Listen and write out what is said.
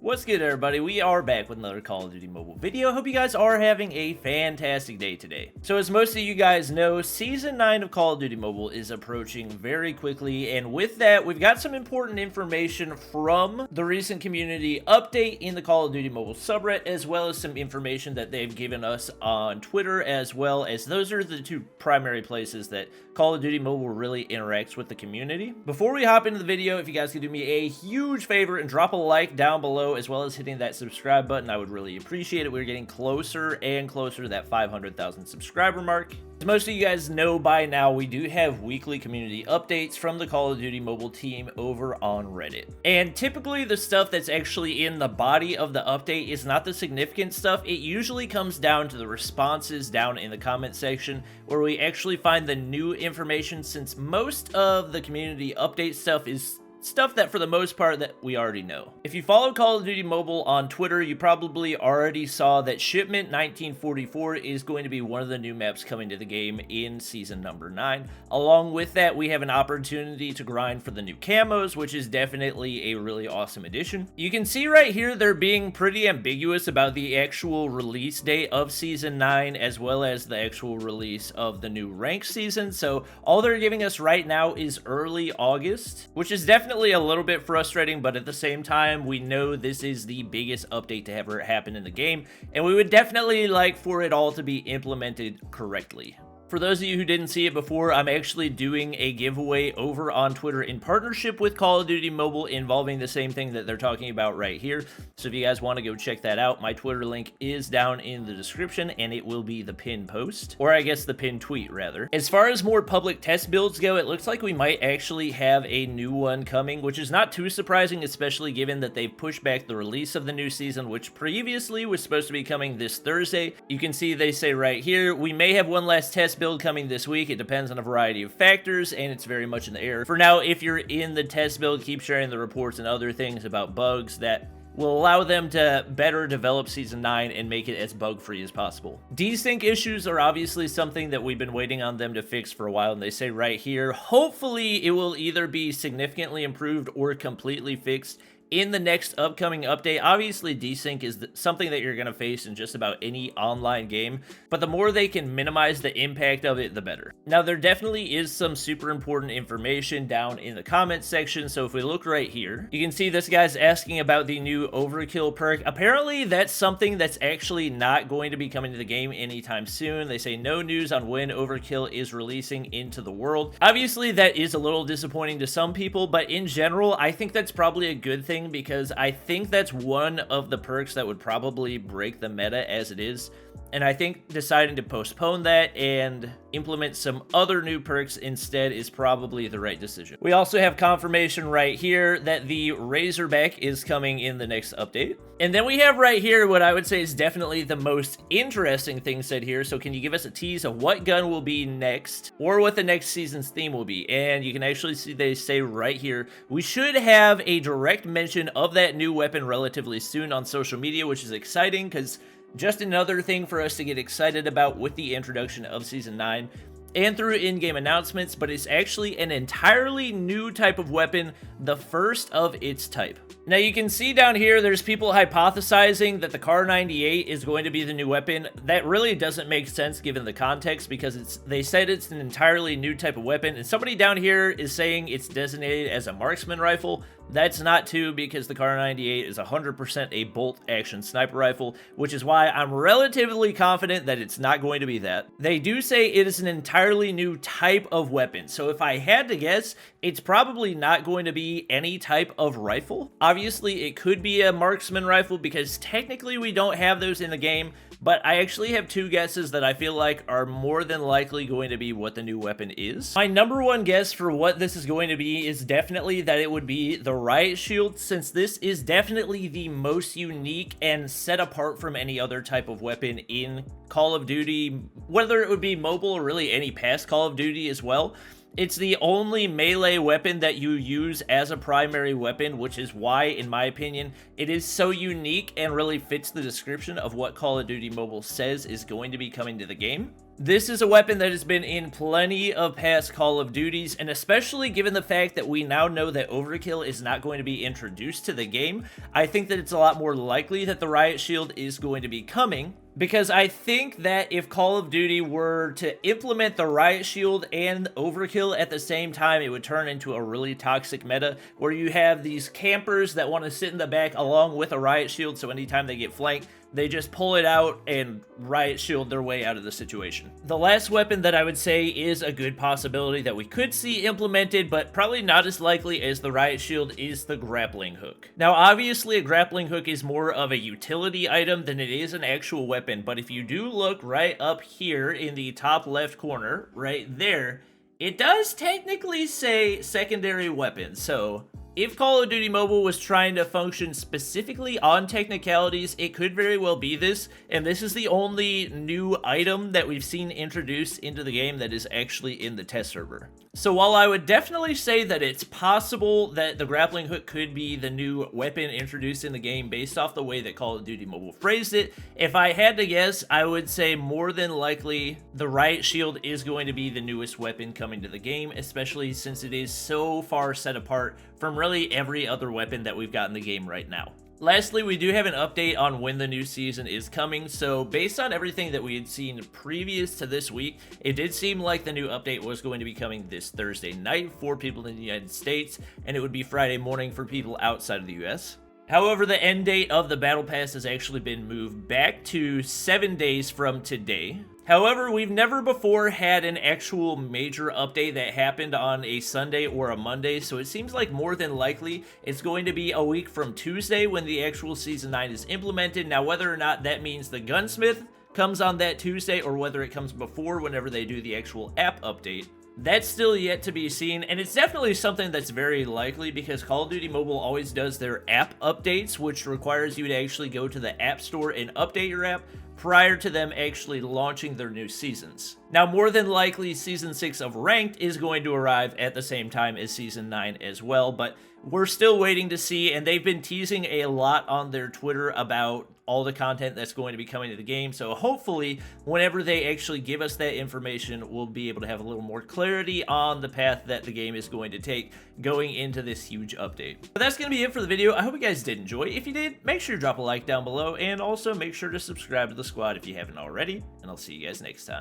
What's good, everybody? We are back with another Call of Duty Mobile video. Hope you guys are having a fantastic day today. So as most of you guys know, Season 9 of Call of Duty Mobile is approaching very quickly, and with that, we've got some important information from the recent community update in the Call of Duty Mobile subreddit, as well as some information that they've given us on Twitter, as well as those are the two primary places that Call of Duty Mobile really interacts with the community. Before we hop into the video, if you guys could do me a huge favor and drop a like down below, as well as hitting that subscribe button, I would really appreciate it. We're getting closer and closer to that 500,000 subscriber mark. As most of you guys know by now, we do have weekly community updates from the Call of Duty Mobile team over on Reddit. And typically the stuff that's actually in the body of the update is not the significant stuff. It usually comes down to the responses down in the comment section, where we actually find the new information, since most of the community update stuff is stuff that for the most part that we already know. If you follow Call of Duty Mobile on Twitter, you probably already saw that Shipment 1944 is going to be one of the new maps coming to the game in season number 9. Along with that, we have an opportunity to grind for the new camos, which is definitely a really awesome addition. You can see right here they're being pretty ambiguous about the actual release date of season 9, as well as the actual release of the new rank season. So all they're giving us right now is early August, which is definitely a little bit frustrating, but at the same time, we know this is the biggest update to ever happen in the game, and we would definitely like for it all to be implemented correctly. For those of you who didn't see it before, I'm actually doing a giveaway over on Twitter in partnership with Call of Duty Mobile involving the same thing that they're talking about right here. So if you guys want to go check that out, my Twitter link is down in the description, and it will be the pinned post, or I guess the pinned tweet rather. As far as more public test builds go, it looks like we might actually have a new one coming, which is not too surprising, especially given that they've pushed back the release of the new season, which previously was supposed to be coming this Thursday. You can see they say right here, we may have one last test build coming this week. It depends on a variety of factors, and it's very much in the air. For now, if you're in the test build, keep sharing the reports and other things about bugs that will allow them to better develop Season 9 and make it as bug-free as possible. Desync issues are obviously something that we've been waiting on them to fix for a while, and they say right here, hopefully it will either be significantly improved or completely fixed in the next upcoming update. Obviously, desync is something that you're going to face in just about any online game, but the more they can minimize the impact of it, the better. Now, there definitely is some super important information down in the comments section, so if we look right here, you can see this guy's asking about the new Overkill perk. Apparently, that's something that's actually not going to be coming to the game anytime soon. They say no news on when Overkill is releasing into the world. Obviously, that is a little disappointing to some people, but in general, I think that's probably a good thing, because I think that's one of the perks that would probably break the meta as it is. And I think deciding to postpone that and implement some other new perks instead is probably the right decision. We also have confirmation right here that the Razorback is coming in the next update. And then we have right here what I would say is definitely the most interesting thing said here. So can you give us a tease of what gun will be next, or what the next season's theme will be? And you can actually see they say right here, we should have a direct mention of that new weapon relatively soon on social media, which is exciting, because just another thing for us to get excited about with the introduction of Season 9 and through in-game announcements, but it's actually an entirely new type of weapon, the first of its type. Now you can see down here there's people hypothesizing that the Kar98 is going to be the new weapon. That really doesn't make sense given the context, because they said it's an entirely new type of weapon, and somebody down here is saying it's designated as a marksman rifle. That's not true, because the Kar98 is 100% a bolt-action sniper rifle, which is why I'm relatively confident that it's not going to be that. They do say it is an entirely new type of weapon, so if I had to guess, it's probably not going to be any type of rifle. Obviously, it could be a marksman rifle, because technically we don't have those in the game, but I actually have two guesses that I feel like are more than likely going to be what the new weapon is. My number one guess for what this is going to be is definitely that it would be the riot shield, since this is definitely the most unique and set apart from any other type of weapon in Call of Duty, whether it would be mobile or really any past Call of Duty as well. It's the only melee weapon that you use as a primary weapon, which is why, in my opinion, it is so unique and really fits the description of what Call of Duty Mobile says is going to be coming to the game. This is a weapon that has been in plenty of past Call of Duties, and especially given the fact that we now know that Overkill is not going to be introduced to the game, I think that it's a lot more likely that the Riot Shield is going to be coming, because I think that if Call of Duty were to implement the Riot Shield and Overkill at the same time, it would turn into a really toxic meta, where you have these campers that want to sit in the back along with a Riot Shield, so anytime they get flanked, they just pull it out and Riot Shield their way out of the situation. The last weapon that I would say is a good possibility that we could see implemented, but probably not as likely as the Riot Shield, is the grappling hook. Now, obviously, a grappling hook is more of a utility item than it is an actual weapon, but if you do look right up here in the top left corner, right there, it does technically say secondary weapon, so if Call of Duty Mobile was trying to function specifically on technicalities, it could very well be this, and this is the only new item that we've seen introduced into the game that is actually in the test server. So while I would definitely say that it's possible that the grappling hook could be the new weapon introduced in the game based off the way that Call of Duty Mobile phrased it, if I had to guess, I would say more than likely the Riot Shield is going to be the newest weapon coming to the game, especially since it is so far set apart from really every other weapon that we've got in the game right now. Lastly, we do have an update on when the new season is coming, so based on everything that we had seen previous to this week, it did seem like the new update was going to be coming this Thursday night for people in the United States, and it would be Friday morning for people outside of the US. However, the end date of the Battle Pass has actually been moved back to 7 days from today. However, we've never before had an actual major update that happened on a Sunday or a Monday, so it seems like more than likely it's going to be a week from Tuesday when the actual Season 9 is implemented. Now, whether or not that means the Gunsmith comes on that Tuesday or whether it comes before whenever they do the actual app update, that's still yet to be seen, and it's definitely something that's very likely because Call of Duty Mobile always does their app updates, which requires you to actually go to the App Store and update your app prior to them actually launching their new seasons. Now, more than likely, Season 6 of Ranked is going to arrive at the same time as Season 9 as well, but we're still waiting to see, and they've been teasing a lot on their Twitter about all the content that's going to be coming to the game, so hopefully, whenever they actually give us that information, we'll be able to have a little more clarity on the path that the game is going to take going into this huge update. But that's going to be it for the video. I hope you guys did enjoy. If you did, make sure to drop a like down below, and also make sure to subscribe to the squad if you haven't already, and I'll see you guys next time.